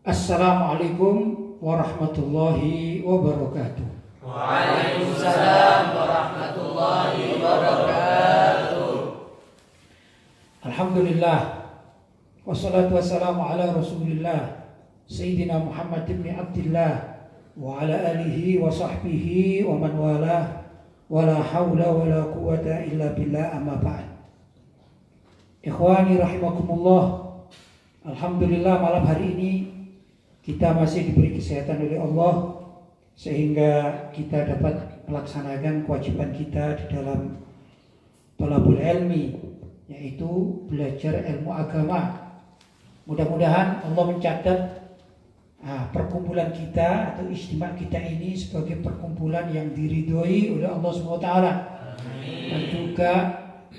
Assalamualaikum warahmatullahi wabarakatuh. Waalaikumsalam warahmatullahi wabarakatuh. Alhamdulillah, wassalatu wassalamu ala rasulillah Sayyidina Muhammad ibn Abdillah wa ala alihi wa sahbihi wa man walah, wa la hawla wa la quwata illa billah, amma ba'd. Ikhwani rahimakumullah, alhamdulillah malam hari ini kita masih diberi kesehatan oleh Allah sehingga kita dapat melaksanakan kewajiban kita di dalam thalabul ilmi, yaitu belajar ilmu agama. Mudah-mudahan Allah mencatat perkumpulan kita atau istimewa kita ini sebagai perkumpulan yang diridhoi oleh Allah SWT. Dan juga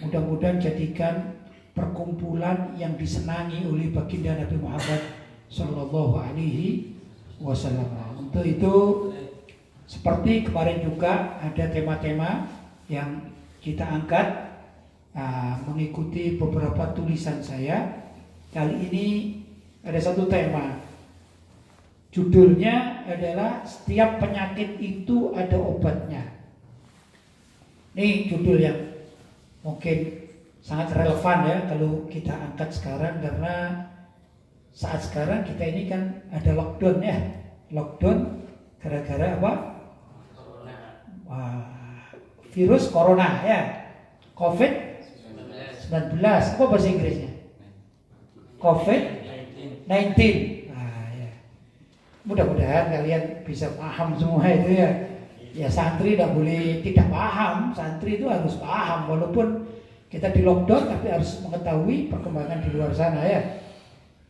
mudah-mudahan jadikan perkumpulan yang disenangi oleh baginda Nabi Muhammad Sallallahu Alaihi Wasallam. Untuk itu, seperti kemarin juga ada tema-tema yang kita angkat mengikuti beberapa tulisan saya. Kali ini ada satu tema. Judulnya adalah setiap penyakit itu ada obatnya. Ini judul yang mungkin sangat relevan ya kalau kita angkat sekarang, karena saat sekarang kita ini kan ada lockdown ya. Lockdown gara-gara apa? Virus corona ya. COVID-19. Apa bahasa Inggrisnya? COVID-19. Ya. Mudah-mudahan kalian bisa paham semua itu ya. Ya, santri tidak boleh tidak paham. Santri itu harus paham, walaupun kita di lockdown tapi harus mengetahui perkembangan di luar sana ya.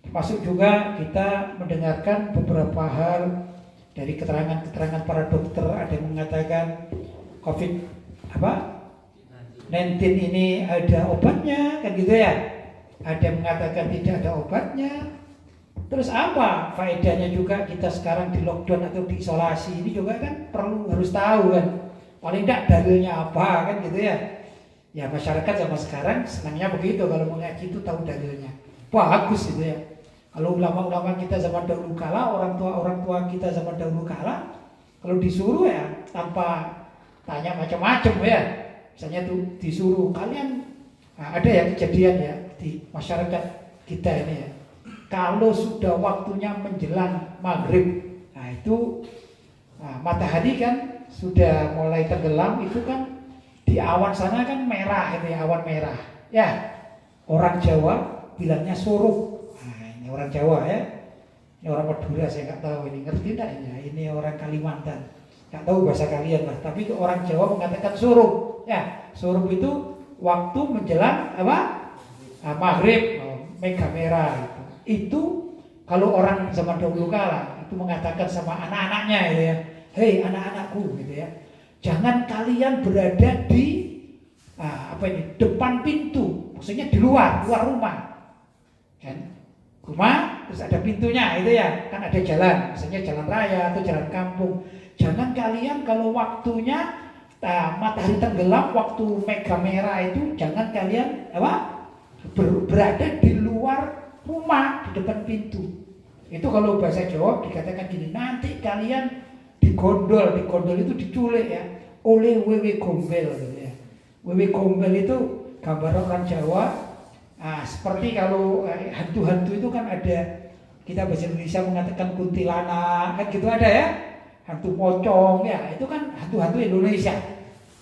Termasuk juga kita mendengarkan beberapa hal dari keterangan-keterangan para dokter. Ada yang mengatakan COVID-19 ini ada obatnya, kan gitu ya. Ada yang mengatakan tidak ada obatnya. Terus apa faedahnya juga kita sekarang di lockdown atau diisolasi ini juga kan harus tahu kan. Paling tidak dalilnya apa, kan gitu ya. Ya, masyarakat zaman sekarang senangnya begitu, kalau mengaji itu tahu dalilnya. Bagus gitu ya. Kalau ulama-ulama kita zaman dahulu kala, orang tua kita zaman dahulu kala, kalau disuruh ya tanpa tanya macam-macam ya. Misalnya tuh disuruh kalian, ada ya kejadian ya di masyarakat kita ini ya. Kalau sudah waktunya menjelang maghrib, nah itu matahari kan sudah mulai tenggelam, itu kan di awan sana kan merah, itu ya, awan merah. Ya, orang Jawa bilangnya suruh. Nah, ini orang Jawa ya. Ini orang Madura saya nggak tahu ini ngerti enggak ya. Ini orang Kalimantan. Nggak tahu bahasa kalian lah. Tapi orang Jawa mengatakan suruh. Ya, suruh itu waktu menjelang apa? Maghrib, mega merah itu. Itu kalau orang zaman dahulu kala itu mengatakan sama anak-anaknya gitu ya. Hei anak-anakku gitu ya. Jangan kalian berada di depan pintu, maksudnya di luar rumah, kan? Rumah terus ada pintunya itu ya, kan ada jalan, misalnya jalan raya atau jalan kampung. Jangan kalian kalau waktunya matahari tenggelam, waktu mega merah itu, jangan kalian berada di luar rumah, di depan pintu. Itu kalau bahasa Jawa dikatakan gini, nanti kalian digondol itu diculik ya oleh wewe gombel gitu ya. Wewe gombel itu gambar orang Jawa. Seperti kalau hantu-hantu itu kan ada, kita bahasa Indonesia mengatakan kuntilanak kan gitu ada ya, hantu pocong ya, itu kan hantu-hantu Indonesia.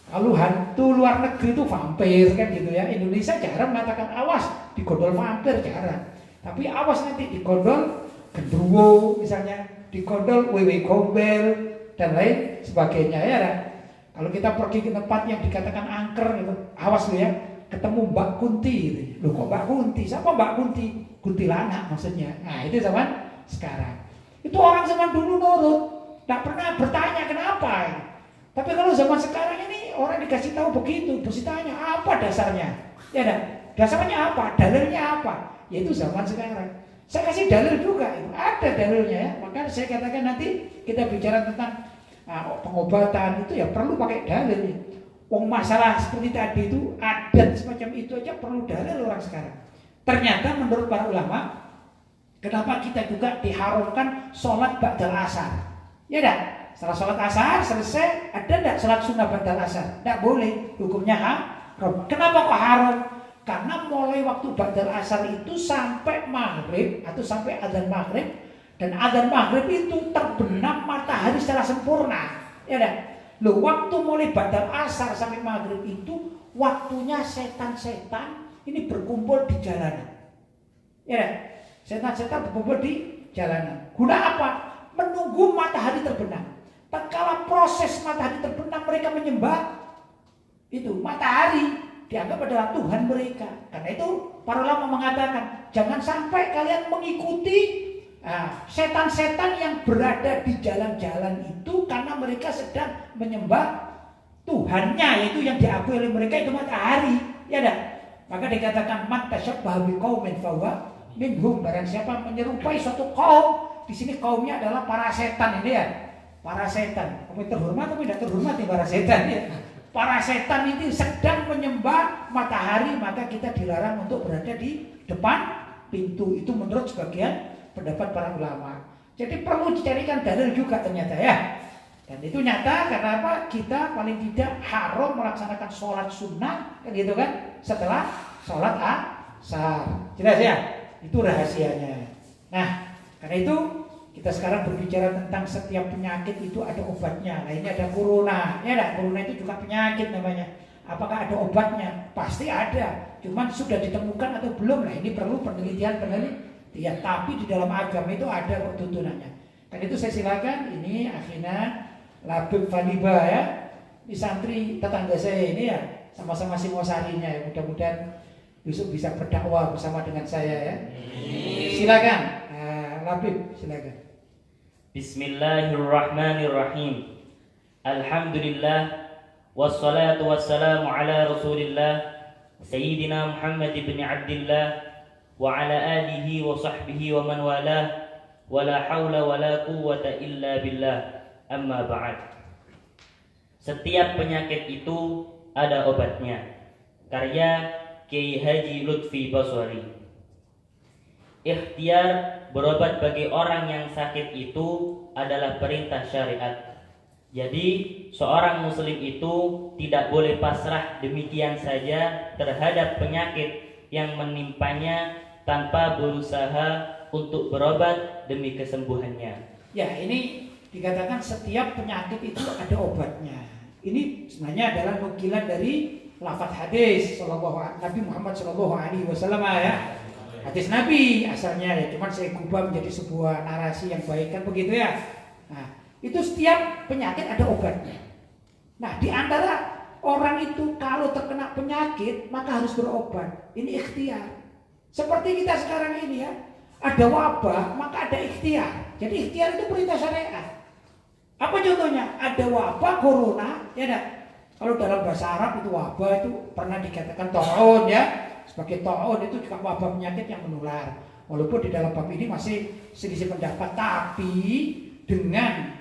Kalau hantu luar negeri itu vampir kan gitu ya. Indonesia jarang mengatakan awas digondol vampir, jarang. Tapi awas nanti digondol gendruwo misalnya, digondol wewe gombel dan lain sebagainya ya. Kalau kita pergi ke tempat yang dikatakan angker gitu, awas lu ya, ketemu Mbak Kunti gitu. Loh kok Mbak Kunti? Siapa Mbak Kunti? Kuntilanak maksudnya. Nah, itu zaman sekarang. Itu orang zaman dulu nurut, tak pernah bertanya kenapa. Tapi kalau zaman sekarang ini orang dikasih tahu begitu, terus ditanya apa dasarnya? Ya dah, dasarnya apa? Dalilnya apa? Yaitu zaman sekarang. Saya kasih dalil juga, ada dalilnya ya. Maka saya katakan nanti kita bicara tentang pengobatan itu ya perlu pakai dalil ya. Masalah seperti tadi itu, adat semacam itu aja perlu dalil orang sekarang. Ternyata menurut para ulama, Kenapa kita juga diharamkan sholat ba'dal asar? Ya dah, setelah sholat asar selesai, ada enggak sholat sunnah ba'dal asar? Enggak boleh, hukumnya haram. Kenapa kok haram? Karena mulai waktu ba'dal asar itu sampai maghrib atau sampai adzan maghrib, dan adzan maghrib itu terbenam matahari secara sempurna. Ya dah, loh waktu mulai ba'dal asar sampai maghrib itu waktunya setan-setan ini berkumpul di jalanan. Ya dah, setan-setan berkumpul di jalanan. Guna apa? Menunggu matahari terbenam. Tatkala proses matahari terbenam, mereka menyembah itu matahari, dianggap adalah Tuhan mereka. Karena itu para ulama mengatakan jangan sampai kalian mengikuti setan-setan yang berada di jalan-jalan itu, karena mereka sedang menyembah Tuhannya, yaitu yang diakui oleh mereka itu matahari. Ya dah. Maka dikatakan man tasyabbaha biqaumin fahuwa minhum. Barang siapa menyerupai suatu kaum, di sini kaumnya adalah para setan ini ya. Para setan. Kamu terhormat atau tidak terhormat nih para setan ya. Para setan itu sedang menyembah matahari, maka kita dilarang untuk berada di depan pintu. Itu menurut sebagian pendapat para ulama. Jadi perlu dicarikan dalil juga ternyata ya. Dan itu nyata karena apa? Kita paling tidak haram melaksanakan sholat sunnah, kan gitu kan? Setelah sholat asar. Jelas ya? Itu rahasianya. Nah, karena itu kita sekarang berbicara tentang setiap penyakit itu ada obatnya. Nah, ini ada corona. Ya ada, corona itu juga penyakit namanya. Apakah ada obatnya? Pasti ada. Cuman sudah ditemukan atau belum? Nah, ini perlu penelitian. Ya, tapi di dalam agama itu ada kok tuntunannya. Kan itu saya silakan ini akhirnya Labib Faniba ya, ini santri tetangga saya ini ya, sama-sama Singosarinya ya, mudah-mudahan besok bisa berdakwah bersama dengan saya ya. Silakan, Labib, silakan. Bismillahirrahmanirrahim. Alhamdulillah, wassalatu wassalamu ala Rasulillah, Sayyidina Muhammad ibn Abdillah, wa ala alihi wa sahbihi wa man walah, wa la hawla wa la quwwata illa billah. Amma ba'd. Setiap penyakit itu ada obatnya. Karya Kiai Haji Lutfi Baswari. Ikhtiar berobat bagi orang yang sakit itu adalah perintah syariat. Jadi seorang muslim itu tidak boleh pasrah demikian saja terhadap penyakit yang menimpanya tanpa berusaha untuk berobat demi kesembuhannya. Ya, ini dikatakan setiap penyakit itu ada obatnya. Ini sebenarnya adalah nukilan dari lafaz hadis Nabi Muhammad SAW ya. Hadis Nabi asalnya ya, cuman saya ubah menjadi sebuah narasi yang baik kan begitu ya. Nah, itu setiap penyakit ada obatnya. Nah, di antara orang itu kalau terkena penyakit maka harus berobat. Ini ikhtiar. Seperti kita sekarang ini ya, ada wabah maka ada ikhtiar. Jadi ikhtiar itu perintah syariat. Apa contohnya? Ada wabah corona, ya enggak? Kalau dalam bahasa Arab itu wabah itu pernah dikatakan ta'un ya. Sebagai ta'un itu juga wabah penyakit yang menular. Walaupun di dalam bab ini masih selisih pendapat, tapi dengan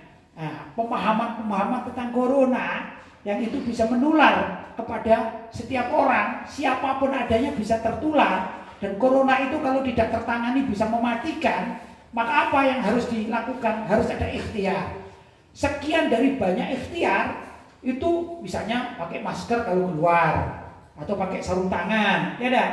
pemahaman-pemahaman tentang corona yang itu bisa menular kepada setiap orang, siapapun adanya bisa tertular. Dan corona itu kalau tidak tertangani bisa mematikan. Maka apa yang harus dilakukan? Harus ada ikhtiar. Sekian dari banyak ikhtiar itu misalnya pakai masker kalau keluar, atau pakai sarung tangan, ya dah,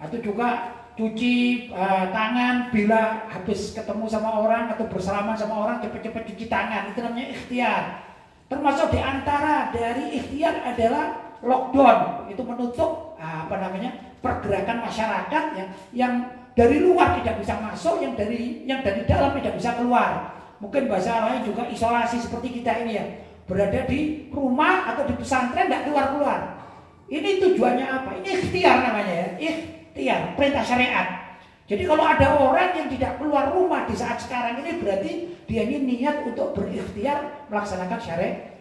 atau juga cuci tangan bila habis ketemu sama orang atau bersalaman sama orang cepat-cepat cuci tangan, itu namanya ikhtiar. Termasuk diantara dari ikhtiar adalah lockdown, itu menutup pergerakan masyarakat yang dari luar tidak bisa masuk, yang dari dalam tidak bisa keluar. Mungkin bahasa lain juga isolasi seperti kita ini ya, berada di rumah atau di pesantren tidak keluar-keluar. Ini tujuannya apa? Ini ikhtiar namanya ya, ikhtiar, perintah syariat. Jadi kalau ada orang yang tidak keluar rumah di saat sekarang ini, berarti dia ini niat untuk berikhtiar melaksanakan syariat.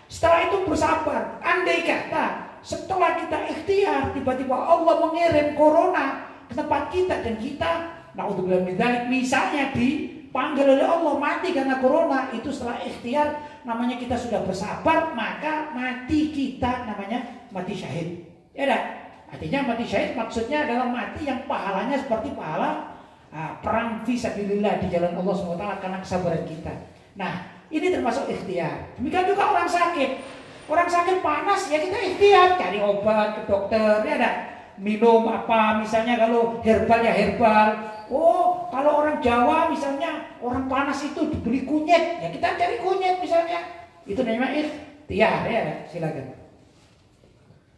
Setelah itu bersabar. Andai kata setelah kita ikhtiar tiba-tiba Allah mengirim corona ke tempat kita dan kita naudzubillah min dzalik misalnya dipanggil oleh Allah mati karena corona, itu setelah ikhtiar namanya kita sudah bersabar, maka mati kita namanya mati syahid. Ya dah. Artinya mati syahid maksudnya adalah mati yang pahalanya seperti pahala perang peperangan fisabilillah di jalan Allah SWT karena kesabaran kita. Nah, ini termasuk ikhtiar. Demikian juga orang sakit. Orang sakit panas ya kita ikhtiar, cari obat ke dokter, ya ada minum apa misalnya kalau herbal ya herbal. Oh, kalau orang Jawa misalnya orang panas itu diberi kunyit, ya kita cari kunyit misalnya. Itu namanya ikhtiar, ya silakan.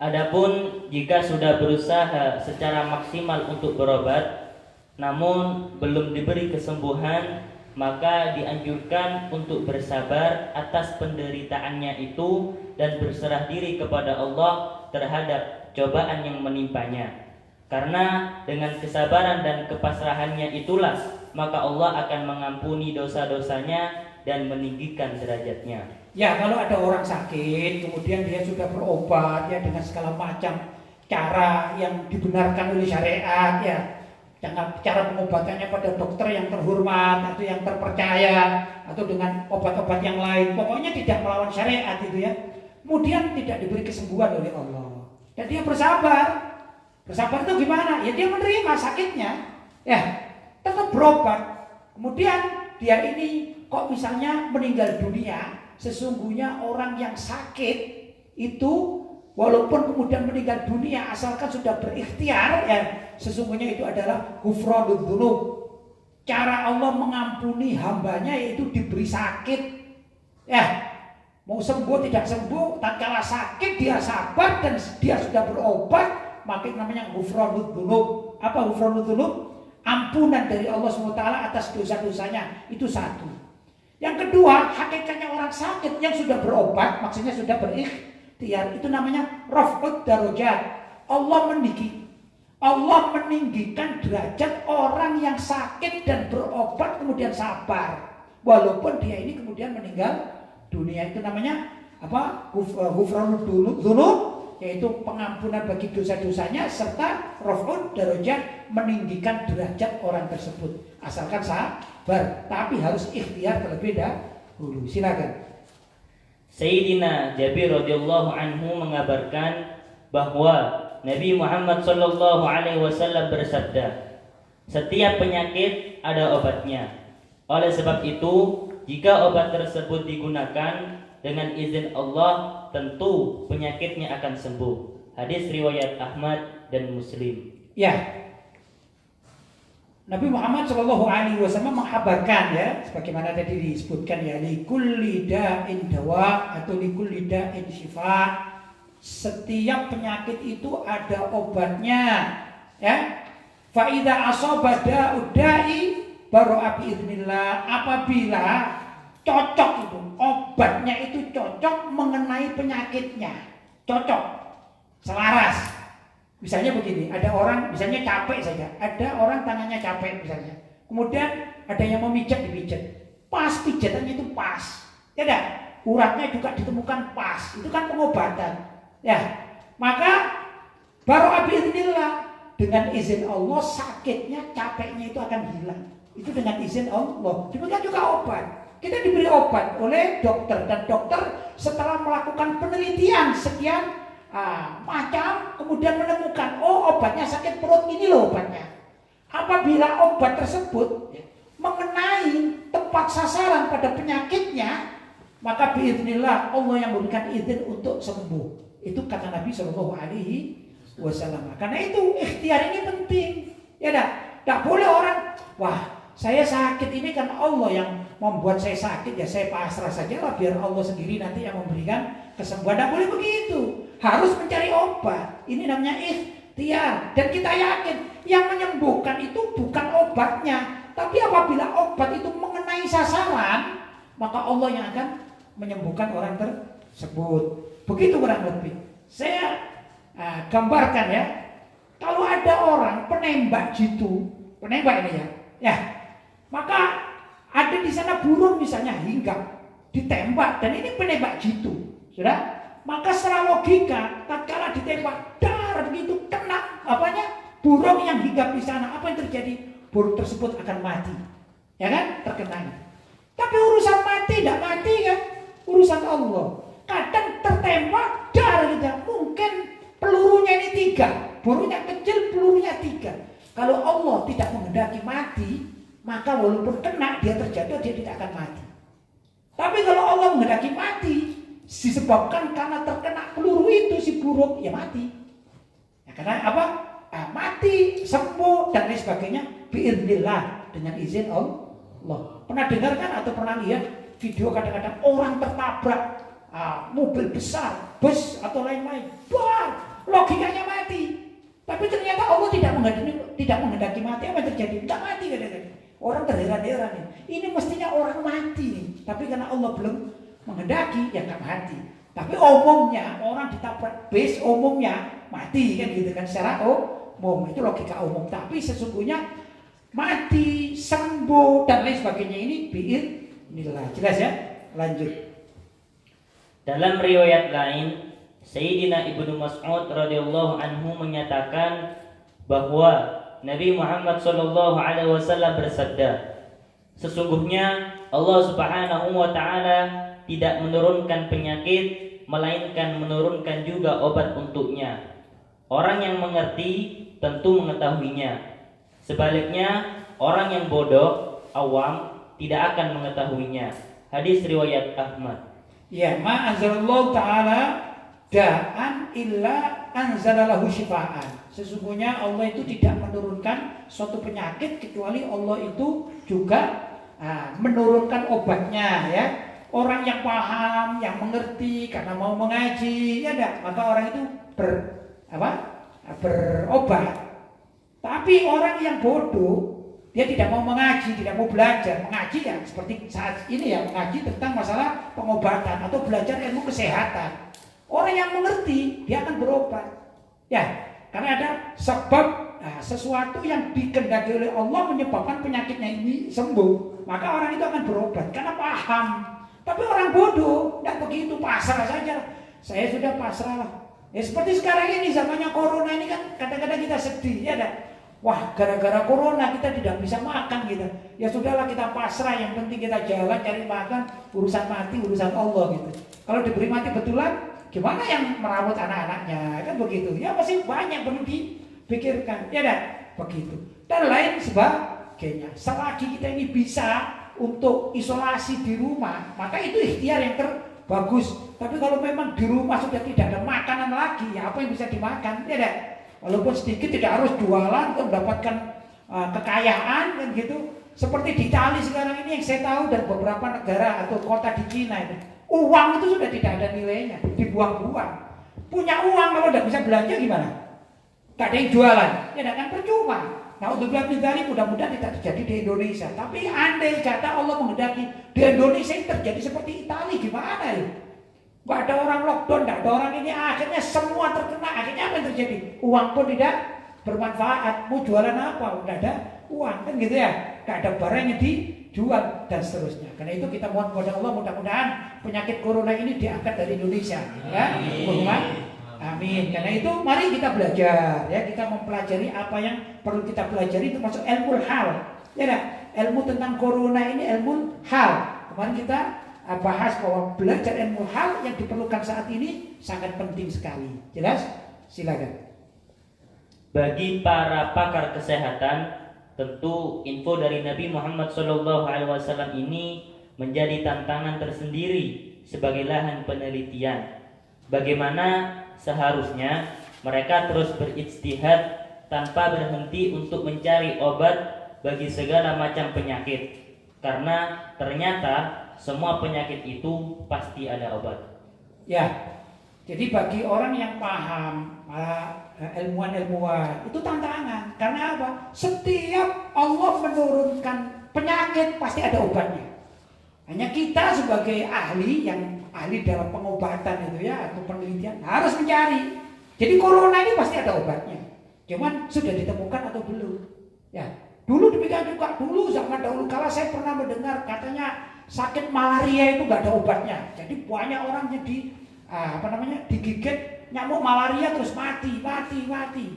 Adapun jika sudah berusaha secara maksimal untuk berobat namun belum diberi kesembuhan, maka dianjurkan untuk bersabar atas penderitaannya itu dan berserah diri kepada Allah terhadap cobaan yang menimpanya. Karena dengan kesabaran dan kepasrahannya itulah maka Allah akan mengampuni dosa-dosanya dan meninggikan derajatnya. Ya, kalau ada orang sakit kemudian dia sudah berobat ya dengan segala macam cara yang dibenarkan oleh syariat ya. Cara pengobatannya pada dokter yang terhormat atau yang terpercaya atau dengan obat-obat yang lain, pokoknya tidak melawan syariat itu ya. Kemudian tidak diberi kesembuhan oleh Allah dan dia bersabar. Bersabar itu gimana? Ya dia menerima sakitnya, ya tetap berobat. Kemudian dia ini kok misalnya meninggal dunia, sesungguhnya orang yang sakit itu walaupun kemudian meninggal dunia asalkan sudah berikhtiar ya, sesungguhnya itu adalah ghufranudz dzunub. Cara Allah mengampuni hambanya yaitu diberi sakit. Ya, mau sembuh tidak sembuh, tatkala sakit dia sabar dan dia sudah berobat, maka namanya ghufranudz dzunub. Apa ghufranudz dzunub? Ampunan dari Allah SWT atas dosa-dosanya, itu satu. Yang kedua, hakikatnya orang sakit yang sudah berobat, maksudnya sudah berikhtiar, itu namanya raf'ud darajat. Allah meninggikan derajat orang yang sakit dan berobat kemudian sabar, walaupun dia ini kemudian meninggal dunia. Itu namanya apa? Ghufranudz dzunub, yaitu pengampunan bagi dosa-dosanya serta raf'ud darajat, meninggikan derajat orang tersebut asalkan sabar, tapi harus ikhtiar terlebih dahulu. Silakan. Sayyidina Jabir radhiyallahu anhu mengabarkan bahwa Nabi Muhammad sallallahu alaihi wasallam bersabda, "Setiap penyakit ada obatnya. Oleh sebab itu, jika obat tersebut digunakan dengan izin Allah, tentu penyakitnya akan sembuh." Hadis riwayat Ahmad dan Muslim. Ya, Nabi Muhammad Shallallahu Alaihi Wasallam menghabarkan ya, sebagaimana tadi disebutkan ya, likulli da'in dawa atau likulli da'in syifa. Setiap penyakit itu ada obatnya, ya. Fa idza asaba da'ud da'i baro'a biidznillah. Apabila cocok itu, obatnya itu cocok mengenai penyakitnya, cocok, selaras. Misalnya begini, ada orang misalnya capek saja, ada orang tangannya capek misalnya, kemudian ada yang memijat dipijat, pas pijatannya itu pas, ya dah, uratnya juga ditemukan pas, itu kan pengobatan, ya. Maka baru biidznillah, dengan izin Allah sakitnya, capeknya itu akan hilang, itu dengan izin Allah. Demikian juga obat, kita diberi obat oleh dokter dan dokter setelah melakukan penelitian sekian macam, kemudian menemukan obatnya sakit perut, ini loh obatnya. Apabila obat tersebut mengenai tepat sasaran pada penyakitnya, maka biidznillah Allah yang memberikan izin untuk sembuh. Itu kata Nabi Shallallahu Alaihi Wasallam. Karena itu ikhtiar ini penting. Ya dah, tak boleh orang, wah saya sakit ini kan Allah yang membuat saya sakit, ya saya pasrah saja lah biar Allah sendiri nanti yang memberikan kesembuhan. Tidak boleh begitu. Harus mencari obat. Ini namanya ikhtiar. Dan kita yakin yang menyembuhkan itu bukan obatnya, tapi apabila obat itu mengenai sasaran, maka Allah yang akan menyembuhkan orang tersebut. Begitu kurang lebih. Saya gambarkan ya. Kalau ada orang penembak jitu, penembak ini ya, maka ada di sana burung misalnya hinggap, ditembak, dan ini penembak jitu, sudah. Maka secara logika, tatkala ditembak dar begitu kena burung yang hinggap di sana, apa yang terjadi? Burung tersebut akan mati, ya kan? Terkena. Tapi urusan mati tidak mati kan? Urusan Allah. Kadang tertembak dar gitu, mungkin pelurunya ini 3, burungnya kecil, pelurunya 3. Kalau Allah tidak menghendaki mati, maka walaupun kena dia terjatuh dia tidak akan mati. Tapi kalau Allah menghendaki mati disebabkan karena terkena peluru itu si buruk, ya mati. Ya, karena apa? Mati, sembuh dan lain sebagainya biiznillah, dengan izin Allah. Pernah dengar kan atau pernah lihat video kadang-kadang orang tertabrak mobil besar, bus atau lain-lain, logikanya mati. Tapi ternyata Allah tidak menghendaki mati. Apa yang terjadi? Tidak mati kadang-kadang. Orang terheran-heran, ini mestinya orang mati, tapi karena Allah belum menghendaki, ya nggak mati. Tapi umumnya orang ditabrak bus umumnya mati kan gitu kan secara umum, itu logika umum. Tapi sesungguhnya mati, sembuh dan lain sebagainya ini biiznillah. Jelas ya? Lanjut. Dalam riwayat lain, Sayyidina Ibnu Mas'ud radhiyallahu anhu menyatakan bahwa Nabi Muhammad sallallahu alaihi wasallam bersabda, sesungguhnya Allah Subhanahu wa taala tidak menurunkan penyakit melainkan menurunkan juga obat untuknya. Orang yang mengerti tentu mengetahuinya. Sebaliknya, orang yang bodoh, awam tidak akan mengetahuinya. Hadis riwayat Ahmad. Ya, ma anzalallahu taala da'an illa anzalalahu syifaan. Sesungguhnya Allah itu tidak menurunkan suatu penyakit kecuali Allah itu juga menurunkan obatnya ya. Orang yang paham, yang mengerti karena mau mengaji, ya enggak, maka orang itu berobat. Tapi orang yang bodoh, dia tidak mau mengaji, tidak mau belajar. Mengaji ya seperti saat ini ya, mengaji tentang masalah pengobatan atau belajar ilmu kesehatan. Orang yang mengerti, dia akan berobat. Ya, karena ada sebab sesuatu yang dikehendaki oleh Allah menyebabkan penyakitnya ini sembuh. Maka orang itu akan berobat karena paham. Tapi orang bodoh, tidak begitu, pasrah saja. Saya sudah pasrah lah. Ya seperti sekarang ini zamannya corona ini kan kadang-kadang kita sedih, ya enggak? Wah, gara-gara corona kita tidak bisa makan gitu. Ya sudahlah kita pasrah, yang penting kita jalan cari makan, urusan mati urusan Allah gitu. Kalau diberi mati betulan, gimana yang merawat anak-anaknya? Kan begitu. Ya masih banyak perlu dipikirkan. Ya enggak? Begitu. Dan lain sebagainya. Selagi kita ini bisa untuk isolasi di rumah, maka itu ikhtiar yang terbagus. Tapi kalau memang di rumah sudah tidak ada makanan lagi, ya apa yang bisa dimakan? Ya enggak? Walaupun sedikit, tidak harus jualan untuk mendapatkan kekayaan kan gitu. Seperti di Italia sekarang ini yang saya tahu dan beberapa negara atau kota di Cina itu, uang itu sudah tidak ada nilainya, dibuang-buang. Punya uang kalau tidak bisa belanja gimana? Gak ada yang jualan, ya kan percuma. Nah untuk bilang mudah-mudahan tidak terjadi di Indonesia. Tapi andai kata Allah menghendaki di Indonesia ini terjadi seperti Italia, gimana ya? Gak ada orang lockdown, gak ada orang ini, akhirnya semua terkena. Akhirnya apa yang terjadi? Uang pun tidak bermanfaat. Mau jualan apa? Udah ada uang kan gitu ya. Gak ada barang yang dijual dan seterusnya. Karena itu kita mohon kepada Allah mudah-mudahan penyakit corona ini diangkat dari Indonesia. Ya, amin. Karena itu mari kita belajar ya, kita mempelajari apa yang perlu kita pelajari, termasuk ilmu hal. Ya dah, ilmu tentang corona ini ilmu hal. Kemarin kita bahas bahwa belajar ilmu hal yang diperlukan saat ini sangat penting sekali. Jelas? Silakan. Bagi para pakar kesehatan, tentu info dari Nabi Muhammad SAW ini menjadi tantangan tersendiri sebagai lahan penelitian. Bagaimana seharusnya mereka terus berijtihad tanpa berhenti untuk mencari obat bagi segala macam penyakit. Karena ternyata semua penyakit itu pasti ada obat. Ya, jadi bagi orang yang paham, ilmuwan-ilmuwan, itu tantangan. Karena apa? Setiap Allah menurunkan penyakit pasti ada obatnya. Hanya kita sebagai ahli, yang ahli dalam pengobatan itu ya, atau penelitian, harus mencari. Jadi corona ini pasti ada obatnya. Cuman sudah ditemukan atau belum? Ya, dulu demikian juga. Dulu zaman dahulu kala saya pernah mendengar katanya sakit malaria itu nggak ada obatnya. Jadi banyak orang yang digigit nyamuk malaria terus mati.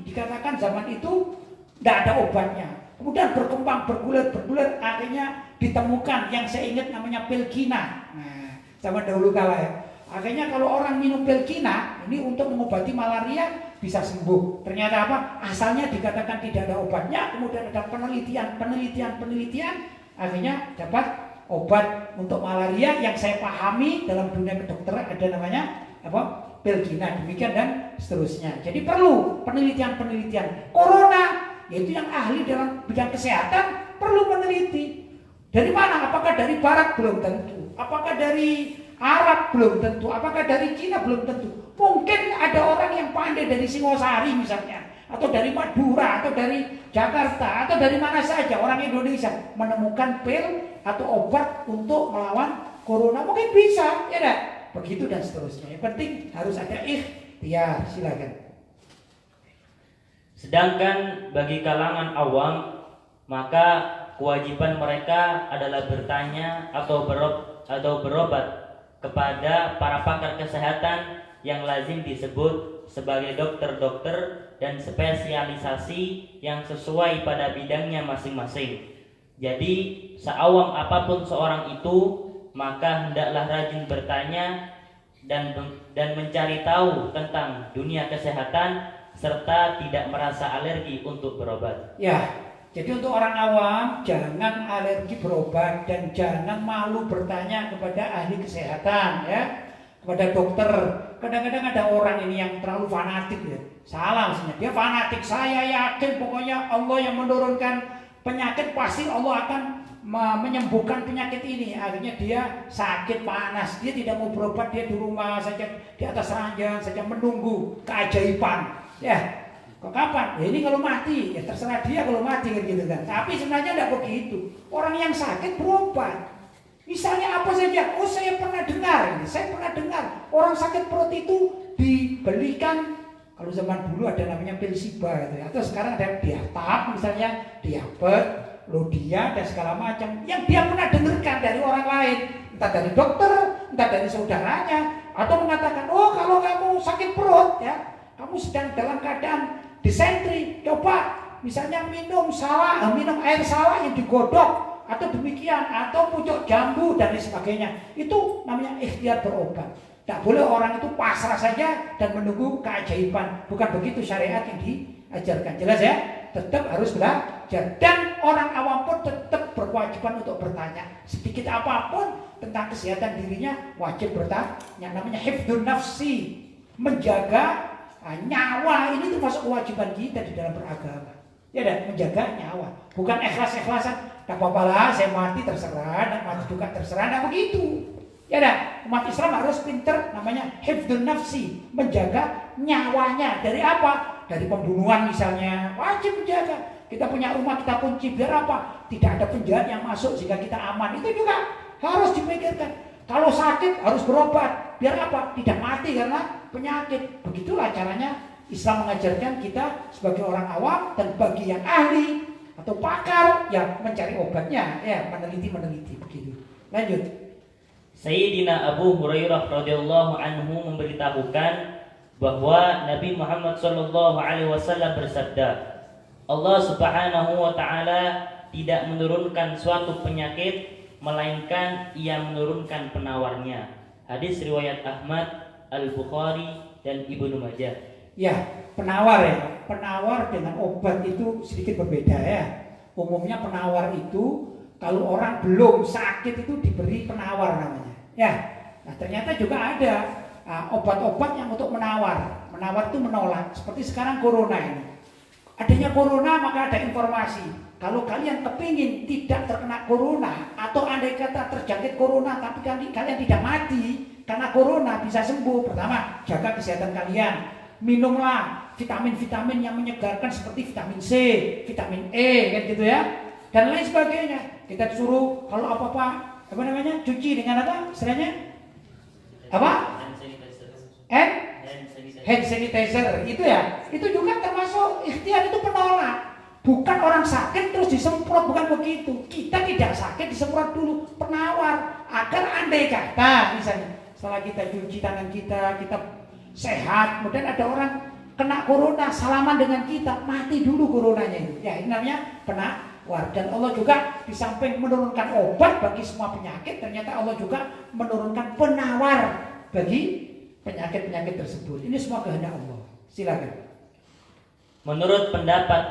Dikatakan zaman itu nggak ada obatnya. Kemudian berkembang, bergulir, akhirnya ditemukan yang saya ingat namanya Pilkina. Nah, zaman dahulu kala ya. Akhirnya kalau orang minum pil kina ini untuk mengobati malaria bisa sembuh. Ternyata apa? Asalnya dikatakan tidak ada obatnya, kemudian ada penelitian, akhirnya dapat obat untuk malaria yang saya pahami dalam dunia kedokteran ada namanya apa? Pil kina, demikian dan seterusnya. Jadi perlu penelitian. Corona yaitu yang ahli dalam bidang kesehatan perlu meneliti. Dari mana? Apakah dari barat? Belum tentu. Apakah dari Arab? Belum tentu. Apakah dari Cina? Belum tentu. Mungkin ada orang yang pandai dari Singosari misalnya, atau dari Madura, atau dari Jakarta, atau dari mana saja orang Indonesia menemukan pil atau obat untuk melawan corona. Mungkin bisa, ya enggak? Begitu dan seterusnya. Yang penting harus ada ikhtiar. Silakan. Sedangkan bagi kalangan awam, maka kewajiban mereka adalah bertanya atau berobat kepada para pakar kesehatan yang lazim disebut sebagai dokter-dokter dan spesialisasi yang sesuai pada bidangnya masing-masing. Jadi seawam apapun seorang itu, maka hendaklah rajin bertanya dan mencari tahu tentang dunia kesehatan serta tidak merasa alergi untuk berobat. Ya, jadi untuk orang awam jangan alergi berobat dan jangan malu bertanya kepada ahli kesehatan, ya, kepada dokter. Kadang-kadang ada orang ini yang terlalu fanatik, ya. Salah maksudnya. Dia fanatik. Saya yakin pokoknya Allah yang menurunkan penyakit, pasti Allah akan menyembuhkan penyakit ini. Akhirnya dia sakit panas, dia tidak mau berobat, dia di rumah saja, di atas ranjang saja menunggu keajaiban. Ya, kok kapan? Ya ini kalau mati, ya terserah dia kalau mati kan gitu kan. Tapi sebenarnya tidak begitu. Orang yang sakit berobat. Misalnya apa saja? Oh saya pernah dengar orang sakit perut itu dibelikan, kalau zaman dulu ada namanya pil Siba gitu ya. Atau sekarang ada diatab misalnya, diabet, lodia dan segala macam yang dia pernah dengarkan dari orang lain, entah dari dokter, entah dari saudaranya, atau mengatakan, oh kalau kamu sakit perut ya, kamu sedang dalam keadaan disentri, coba misalnya minum air salak yang digodok atau demikian, atau pucuk jambu dan lain sebagainya. Itu namanya ikhtiar berobat. Tak boleh orang itu pasrah saja dan menunggu keajaiban. Bukan begitu syariat yang diajarkan. Jelas ya? Tetap harus belajar. Dan orang awam pun tetap berkewajiban untuk bertanya. Sedikit apapun tentang kesehatan dirinya wajib bertanya. Namanya hifdzun nafsi, menjaga nyawa. Ini termasuk kewajiban kita di dalam beragama. Ya dah, menjaga nyawa. Bukan ikhlas-ikhlasan. Tak apa-apa lah, saya mati terserah, dan mati juga terserah. Nah begitu. Ya dah, umat Islam harus pinter, namanya hifdzun nafsi, menjaga nyawanya. Dari apa? Dari pembunuhan misalnya, wajib menjaga. Kita punya rumah, kita kunci, biar apa? Tidak ada penjahat yang masuk sehingga kita aman. Itu juga harus dipikirkan. Kalau sakit harus berobat, biar apa? Tidak mati karena penyakit. Begitulah caranya Islam mengajarkan kita sebagai orang awam, dan bagi yang ahli atau pakar yang mencari obatnya, ya meneliti begitu. Lanjut. Sayyidina Abu Hurairah radhiyallahu anhu memberitahukan bahwa Nabi Muhammad sallallahu alaihi wasallam bersabda, Allah Subhanahu wa taala tidak menurunkan suatu penyakit melainkan Ia menurunkan penawarnya. Hadis riwayat Ahmad, Al-Bukhari dan Ibnu Majah. Ya, penawar ya. Penawar dengan obat itu sedikit berbeda ya. Umumnya penawar itu kalau orang belum sakit itu diberi penawar namanya. Ya. Nah, ternyata juga ada obat-obat yang untuk menawar. Menawar itu menolak. Seperti sekarang corona ini. Adanya corona maka ada informasi. Kalau kalian kepingin tidak terkena corona, atau andai kata terjangkit corona tapi kalian tidak mati karena corona, bisa sembuh. Pertama, jaga kesehatan kalian. Minumlah vitamin-vitamin yang menyegarkan seperti vitamin C, vitamin E, kan gitu ya, dan lain sebagainya. Kita disuruh kalau apa-apa cuci dengan apa? Istilahnya apa? Hand sanitizer itu ya. Itu juga termasuk ikhtiar, itu penolak. Bukan orang sakit terus disemprot, bukan begitu. Kita tidak sakit disemprot dulu, penawar agar andai kata misalnya setelah kita cuci tangan kita sehat, kemudian ada orang kena corona, salaman dengan kita, mati dulu coronanya itu. Ya, ini namanya penawar. Dan Allah juga di samping menurunkan obat bagi semua penyakit, ternyata Allah juga menurunkan penawar bagi penyakit-penyakit tersebut. Ini semua kehendak Allah. Silakan. Menurut pendapat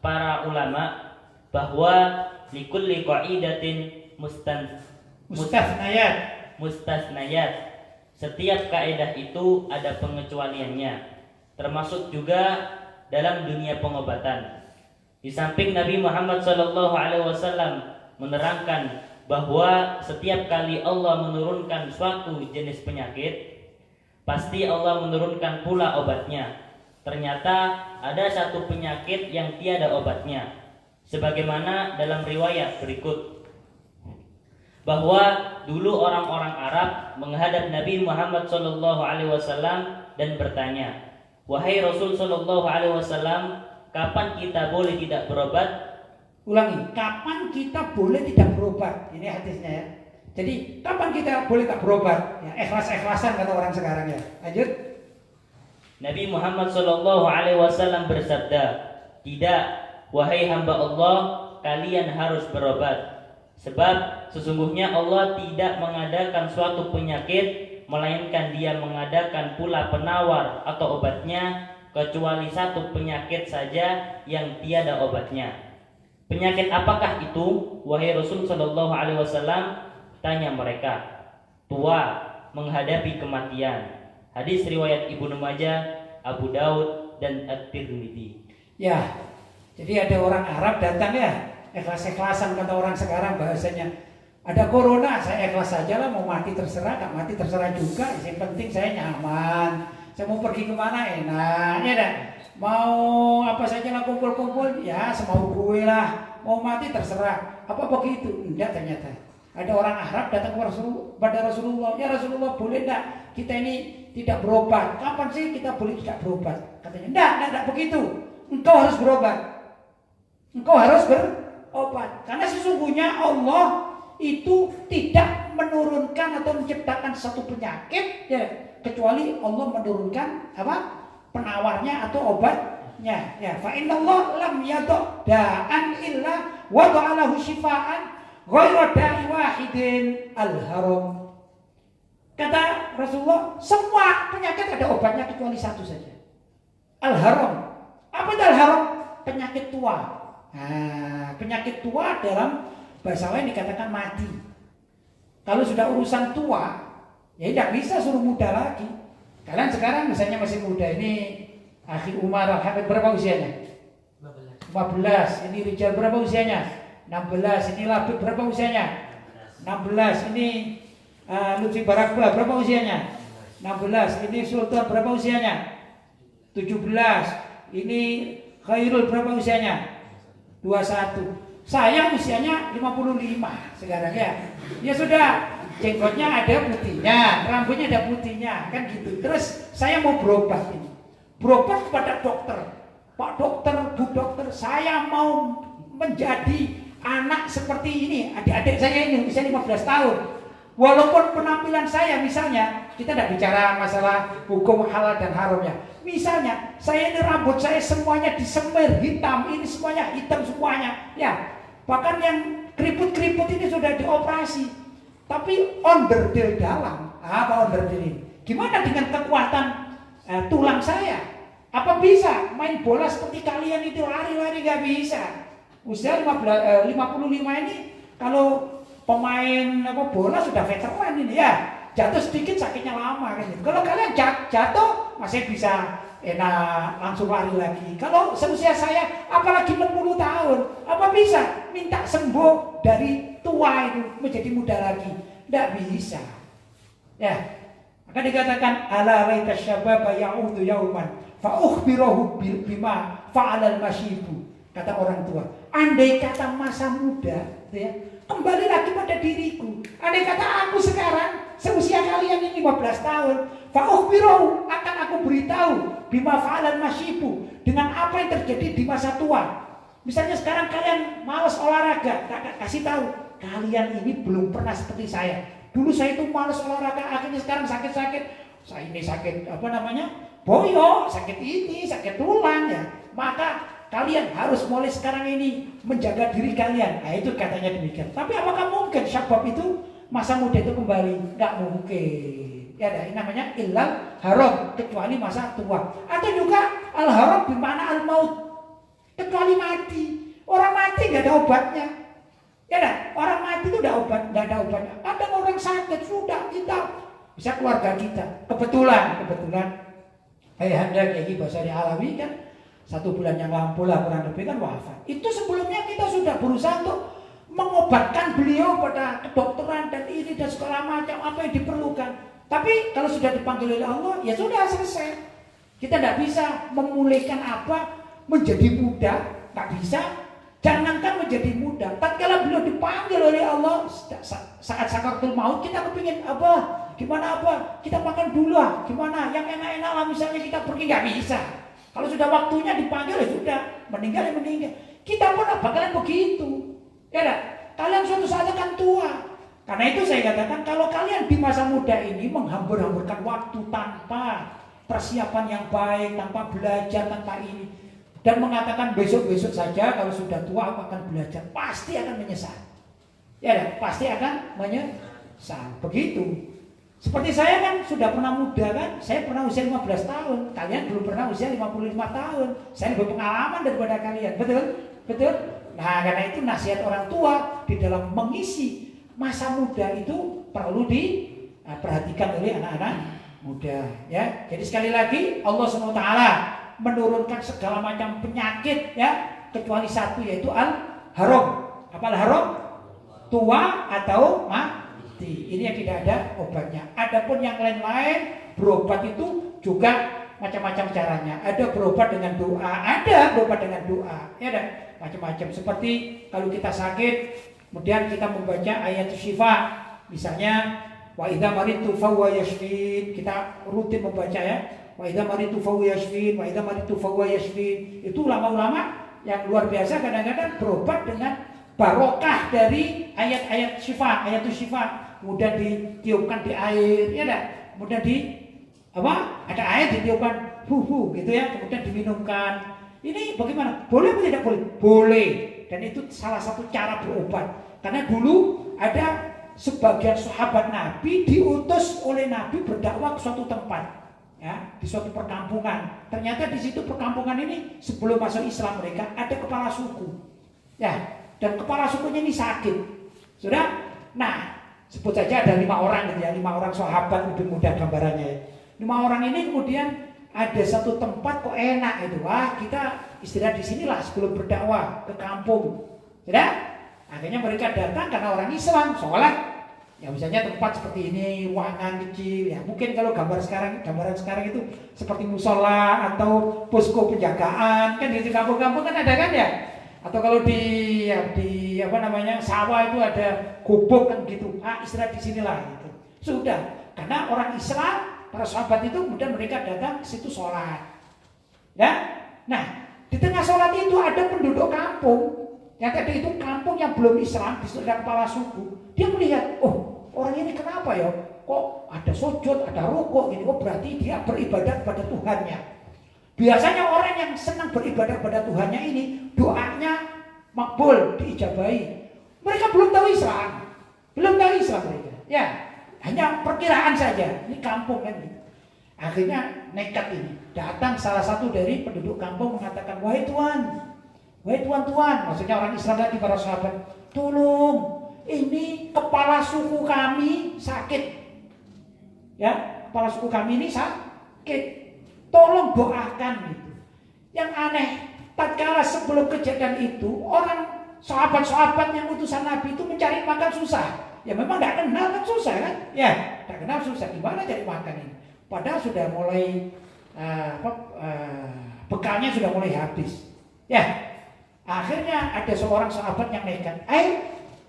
para ulama bahwa likulli qa'idatin mustasnayat. Setiap kaidah itu ada pengecualiannya, termasuk juga dalam dunia pengobatan. Di samping Nabi Muhammad SAW menerangkan bahwa setiap kali Allah menurunkan suatu jenis penyakit, pasti Allah menurunkan pula obatnya. Ternyata ada satu penyakit yang tiada obatnya, sebagaimana dalam riwayat berikut, bahwa dulu orang-orang Arab menghadap Nabi Muhammad SAW dan bertanya, "Wahai Rasul SAW, kapan kita boleh tidak berobat?" Ulangi, kapan kita boleh tidak berobat? Ini hadisnya ya. Jadi kapan kita boleh tak berobat? Ya, ikhlas-ikhlasan kata orang sekarang ya. Lanjut. Nabi Muhammad SAW bersabda, "Tidak, wahai hamba Allah, kalian harus berobat. Sebab sesungguhnya Allah tidak mengadakan suatu penyakit, melainkan Dia mengadakan pula penawar atau obatnya, kecuali satu penyakit saja yang tiada obatnya." "Penyakit apakah itu, wahai Rasul sallallahu alaihi wasallam?" tanya mereka. "Tua, menghadapi kematian." Hadis riwayat Ibnu Majah, Abu Daud dan At-Tirmidzi. Ya. Jadi ada orang Arab datang ya, ikhlas-ikhlasan kata orang sekarang bahasanya. Ada corona, saya ikhlas saja lah, mau mati terserah, gak mati terserah juga. Yang penting saya nyaman. Saya mau pergi kemana enak, ya dah. Mau apa saja lah kumpul-kumpul, ya semau gue lah. Mau mati terserah. Apa begitu? Enggak ternyata. Ada orang Arab datang kepada Rasulullah. "Ya Rasulullah, boleh enggak kita ini tidak berobat? Kapan sih kita boleh tidak berobat?" Katanya, enggak begitu. Engkau harus berobat. Engkau harus berobat. Karena sesungguhnya Allah itu tidak menurunkan atau menciptakan satu penyakit ya, kecuali Allah menurunkan apa? Penawarnya atau obatnya. Ya, fa innallaha lam yada' da'an illa wada'alahu shifaan ghairu da'i wahidin al-haram. Kata Rasulullah, semua penyakit ada obatnya kecuali satu saja. Al-haram. Apa itu al-haram? Penyakit tua. Nah, penyakit tua dalam bahasa lain dikatakan mati. Kalau sudah urusan tua, ya tidak bisa suruh muda lagi. Kalian sekarang misalnya masih muda, ini Akhi Umar Al-Habib berapa usianya? 15. Ini Rijal berapa usianya? 16. Ini Labib berapa usianya? 16. Ini Lutfi Barakba berapa usianya? 16. Ini Sultan berapa usianya? 17. Ini Khairul berapa usianya? 21. Saya usianya 55 sekarang ya. Ya sudah, jenggotnya ada putihnya, rambutnya ada putihnya, kan gitu. Terus saya mau berobat ini. Berobat kepada dokter. "Pak dokter, Bu dokter, saya mau menjadi anak seperti ini. Adik-adik saya ini usia 15 tahun. Walaupun penampilan saya misalnya, kita tidak bicara masalah hukum halal dan haramnya. Misalnya, saya ini rambut saya semuanya disemir hitam, ini semuanya hitam semuanya. Ya, bahkan yang keriput-keriput ini sudah dioperasi. Tapi onderdil dalam, apa onderdil ini? Gimana dengan kekuatan tulang saya? Apa bisa main bola seperti kalian itu lari-lari? Gak bisa. Usia 55 ini kalau pemain bola sudah veteran ini ya, jatuh sedikit sakitnya lama kan. Kalau kalian jatuh masih bisa enak langsung lari lagi. Kalau seusia saya apalagi 60 tahun, apa bisa minta sembuh dari tua itu menjadi muda lagi? Tidak bisa. Ya, maka dikatakan ala laita syababa ya'udu yauman fa ukhbirahu bima fa'alal masyibu. Kata orang tua, andai kata masa muda ya, kembali lagi pada diriku. Andai kata aku sekarang seusia kalian ini 15 tahun, fa'ukhbirahu, akan aku beritahu bima fa'alal masyibu, dengan apa yang terjadi di masa tua. Misalnya sekarang kalian malas olahraga, tak kasih tahu, kalian ini belum pernah seperti saya. Dulu saya itu malas olahraga, akhirnya sekarang sakit-sakit. Saya ini sakit boyok, sakit ini, sakit tulang ya. Maka kalian harus mulai sekarang ini menjaga diri kalian. Nah itu katanya demikian. Tapi apakah mungkin syabab itu, masa muda itu kembali? Nggak mungkin. Ya ada, ini namanya illal haram, kecuali masa tua. Atau juga al haram bermakna al maut, kecuali mati. Orang mati nggak ada obatnya. Ya ada, orang mati itu nggak ada obatnya. Ada orang sakit sudah kita bisa keluarga kita. Kebetulan ayahanda Kiai Basari Alawi kan 1 bulan yang lampau lah kurang lebih kan wafat. Itu sebelumnya kita sudah berusaha untuk mengobatkan beliau pada kedokteran dan ini dan segala macam apa yang diperlukan. Tapi kalau sudah dipanggil oleh Allah, ya sudah selesai. Kita tidak bisa memulihkan apa menjadi muda, tak bisa. Jangankan menjadi muda, tatkala beliau dipanggil oleh Allah saat sakaratul maut, kita kepingin apa? Gimana apa? Kita makan dulu lah. Gimana? Yang enak-enak lah misalnya kita pergi, nggak bisa. Kalau sudah waktunya dipanggil ya sudah, meninggal ya meninggal. Kita pun bakalan begitu. Ya dah, kalian suatu saat akan tua. Karena itu saya katakan kalau kalian di masa muda ini menghambur-hamburkan waktu tanpa persiapan yang baik, tanpa belajar, tanpa ini, dan mengatakan besok-besok saja kalau sudah tua aku akan belajar, pasti akan menyesal. Ya dah, pasti akan menyesal. Begitu. Seperti saya kan sudah pernah muda kan, saya pernah usia 15 tahun, kalian belum pernah usia 55 tahun. Saya lebih pengalaman daripada kalian, betul? Betul? Nah, karena itu nasihat orang tua di dalam mengisi masa muda itu perlu diperhatikan oleh anak-anak muda, ya. Jadi sekali lagi Allah SWT menurunkan segala macam penyakit, ya, kecuali satu yaitu al-haram. Apa al-haram? Tua atau mati. Ini yang tidak ada obatnya. Adapun yang lain-lain berobat itu juga macam-macam caranya. Ada berobat dengan doa, ada berobat dengan doa. Ya ada macam-macam. Seperti kalau kita sakit, kemudian kita membaca ayat syifa. Misalnya wa idza maritu fahuwa yashfin. Kita rutin membaca ya. Wa idza maritu fahuwa yashfin, wa idza maritu fahuwa yashfin. Itu ulama-ulama yang luar biasa kadang-kadang berobat dengan barokah dari ayat-ayat syifa, ayat syifa. Kemudian ditiupkan di air, ya dah. Kemudian ada air ditiupkan, gitu ya. Kemudian diminumkan. Ini bagaimana? Boleh atau tidak boleh? Boleh. Dan itu salah satu cara berobat. Karena dulu ada sebagian sahabat Nabi diutus oleh Nabi berdakwah ke suatu tempat, ya, di suatu perkampungan. Ternyata di situ perkampungan ini sebelum masuk Islam mereka ada kepala suku, ya. Dan kepala sukunya ini sakit, sudah. Nah, sebut saja ada 5 orang gitu ya, 5 orang sahabat, lebih mudah gambarannya. 5 orang ini kemudian ada satu tempat kok enak itu, wah kita istirahat di sinilah sebelum berdakwah ke kampung, sudah. Akhirnya mereka datang karena orang Islam, sholat. Ya misalnya tempat seperti ini, ruangan kecil, ya mungkin kalau gambaran sekarang itu seperti musola atau posko penjagaan, kan di kampung-kampung kan ada kan ya. Atau kalau di sawah itu ada gubuk kan gitu. Istirahat di sinilah gitu. Sudah, karena orang Islam, para sahabat itu kemudian mereka datang ke situ sholat. Ya. Nah, di tengah sholat itu ada penduduk kampung. Yang tadi itu kampung yang belum Islam, di sebelah kepala suku. Dia melihat, oh orang ini kenapa ya? Kok ada sujud, ada rukuk gini? Oh berarti dia beribadat pada Tuhannya. Biasanya orang yang senang beribadah pada Tuhannya ini doanya makbul, diijabahi. Mereka belum tahu Islam, mereka. Ya, hanya perkiraan saja. Ini kampung kan gitu. Akhirnya nekat ini. Datang salah satu dari penduduk kampung mengatakan, wahai tuan, maksudnya orang Islam lagi, para sahabat, tolong, ini kepala suku kami sakit. Ya, kepala suku kami ini sakit. Tolong doakan gitu. Yang aneh, tatkala sebelum kejadian itu, orang sahabat-sahabat yang utusan Nabi itu mencari makan susah. Ya memang tidak kenal kan susah kan? Ya, tidak kenal susah. Gimana cari makan ini? Padahal sudah mulai bekalnya sudah mulai habis. Ya, akhirnya ada seorang sahabat yang nekat.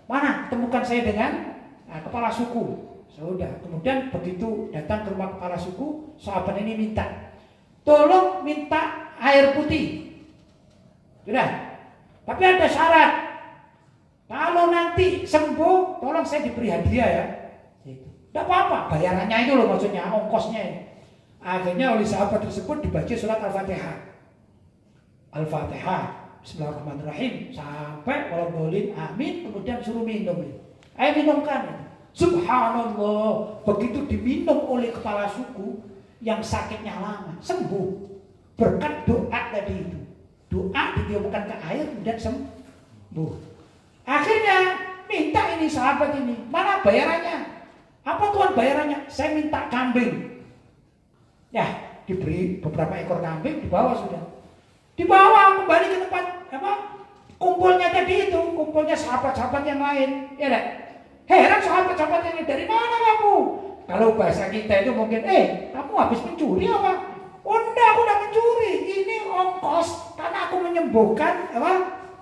Mana temukan saya dengan kepala suku. Sudah. Kemudian begitu datang ke rumah kepala suku, sahabat ini minta, tolong minta air putih. Sudah. Tapi ada syarat. Kalau nanti sembuh, tolong saya diberi hadiah ya. Tidak apa-apa, bayarannya itu loh maksudnya, ongkosnya. Akhirnya oleh sahabat tersebut dibaca surat Al-Fatihah. Al-Fatihah, Bismillahirrahmanirrahim, sampai waladhdallin, amin, kemudian suruh minum. Ayo minumkan. Subhanallah, begitu diminum oleh kepala suku yang sakitnya lama, sembuh. Berkat doa tadi itu. Doa ditiupkan ke air dan sembuh. Akhirnya minta ini sahabat ini, mana bayarannya? Apa Tuhan bayarannya? Saya minta kambing. Ya, diberi beberapa ekor kambing, dibawa sudah. Dibawa kembali ke tempat kumpulnya tadi itu, kumpulnya sahabat-sahabat yang lain. Ya enggak? Heran sahabat-sahabat yang dari mana kamu? Kalau bahasa kita itu mungkin, kamu habis mencuri apa? Oh enggak, aku udah mencuri. Ini ongkos karena aku menyembuhkan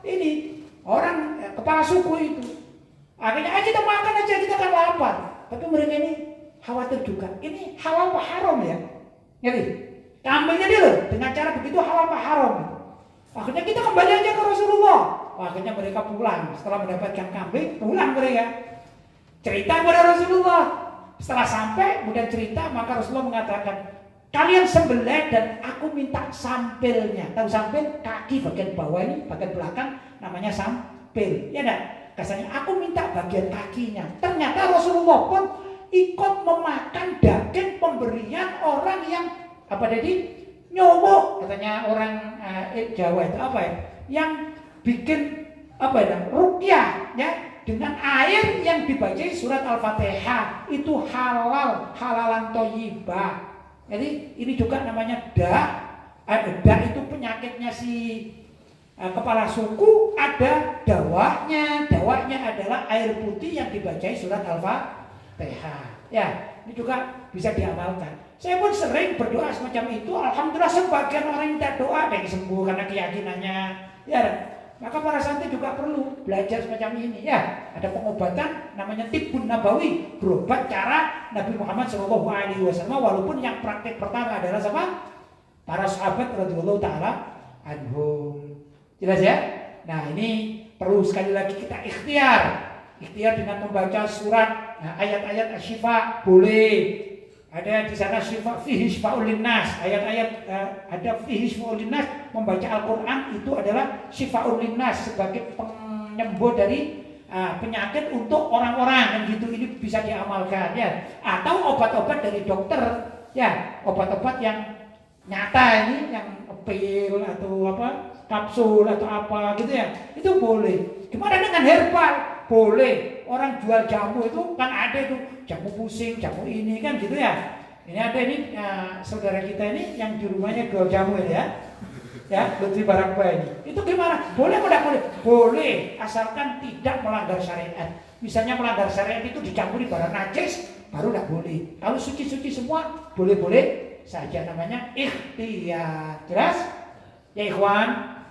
ini orang kepala suku itu. Akhirnya kita makan aja, kita kan lapar. Tapi mereka ini khawatir juga. Ini halal apa haram ya? Ngerti? Kambingnya dia loh, dengan cara begitu halal apa haram? Akhirnya kita kembali aja ke Rasulullah. Akhirnya mereka pulang. Setelah mendapatkan kambing, pulang mereka. Cerita kepada Rasulullah. Setelah sampai, kemudian cerita, maka Rasulullah mengatakan, kalian sembelih dan aku minta sampilnya. Tahu sampil? Kaki bagian bawah ini, bagian belakang namanya sampil. Ya enggak? Kasarnya aku minta bagian kakinya. Ternyata Rasulullah pun ikut memakan daging pemberian orang yang nyowok, katanya orang Jawa itu yang bikin ruqyah ya dengan air yang dibaca surat Al-Fatihah itu halalan thayyibah. Jadi ini juga namanya da itu penyakitnya si kepala suku, ada dawanya adalah air putih yang dibacai surat Al-Fatihah. Ya, ini juga bisa diamalkan. Saya pun sering berdoa semacam itu. Alhamdulillah sebagian orang yang minta doa ada yang sembuh karena keyakinannya. Ya, maka para santri juga perlu belajar semacam ini. Ya, ada pengobatan namanya Tibbun Nabawi, berobat cara Nabi Muhammad SAW. Walaupun yang praktek pertama adalah siapa? Para sahabat radhiyallahu taala anhum. Jelas ya? Nah ini perlu sekali lagi kita ikhtiar dengan membaca surat ayat-ayat asyifa boleh. Ada di sana syifa fihi syifa'ul linnas, ayat-ayat ada fihi syifa'ul linnas, membaca Al-Qur'an itu adalah syifa'ul linnas sebagai penyembuh dari penyakit untuk orang-orang, dan gitu ini bisa diamalkan ya. Atau obat-obat dari dokter ya, obat-obat yang nyata ini yang pil atau kapsul atau apa gitu ya, itu boleh. Gimana dengan herbal? Boleh. Orang jual jamu itu kan ada itu jamu pusing, jamu ini kan gitu ya. Ini ada ini saudara kita ini yang di rumahnya jual jamu ini ya Lutfi Barakba ini. Itu gimana? Boleh atau tidak boleh? Boleh, asalkan tidak melanggar syariat. Misalnya melanggar syariat itu dicampuri barang najis, baru tidak boleh. Kalau suci-suci semua boleh-boleh saja, namanya ikhtiar. Jelas? Ya ikhwan,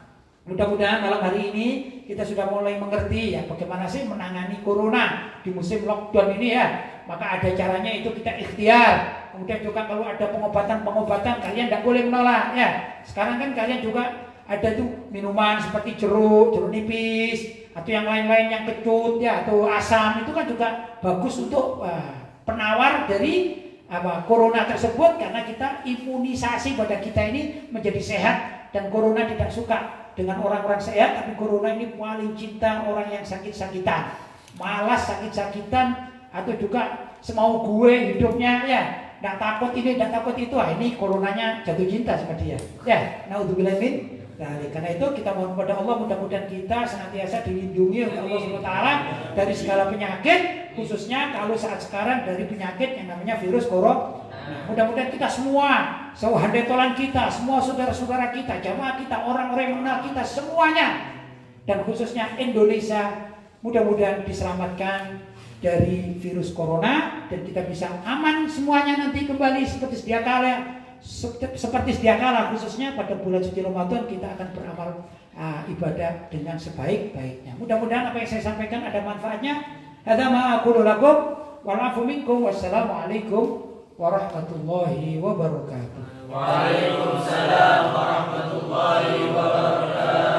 mudah-mudahan malam hari ini kita sudah mulai mengerti ya bagaimana sih menangani corona di musim lockdown ini ya. Maka ada caranya, itu kita ikhtiar. Kemudian juga kalau ada pengobatan kalian tidak boleh menolak ya. Sekarang kan kalian juga ada tuh minuman seperti jeruk nipis atau yang lain-lain yang kecut ya, atau asam, itu kan juga bagus untuk penawar dari corona tersebut, karena kita imunisasi pada kita ini menjadi sehat. Dan corona tidak suka dengan orang-orang sehat, tapi corona ini paling cinta orang yang sakit-sakitan, malas sakit-sakitan, atau juga semau gue hidupnya ya, nggak takut ini, nggak takut itu. Ini coronanya jatuh cinta sama dia ya. Naudzubillah min. Nah, karena itu kita mohon kepada Allah, mudah-mudahan kita senantiasa dilindungi oleh Allah SWT dari segala penyakit, khususnya kalau saat sekarang dari penyakit yang namanya virus corona. Nah, mudah-mudahan kita semua, saudara kita, semua saudara-saudara kita, jamaah kita, orang-orang yang mengenal kita semuanya, dan khususnya Indonesia, mudah-mudahan diselamatkan dari virus corona dan kita bisa aman semuanya nanti kembali seperti sedia kala. Khususnya pada bulan suci Ramadan kita akan beramal ibadah dengan sebaik-baiknya. Mudah-mudahan apa yang saya sampaikan ada manfaatnya. Hadza ma aqulu lakum wal afu minkum. Wassalamualaikum warahmatullahi wabarakatuh. Waalaikumsalam warahmatullahi wabarakatuh.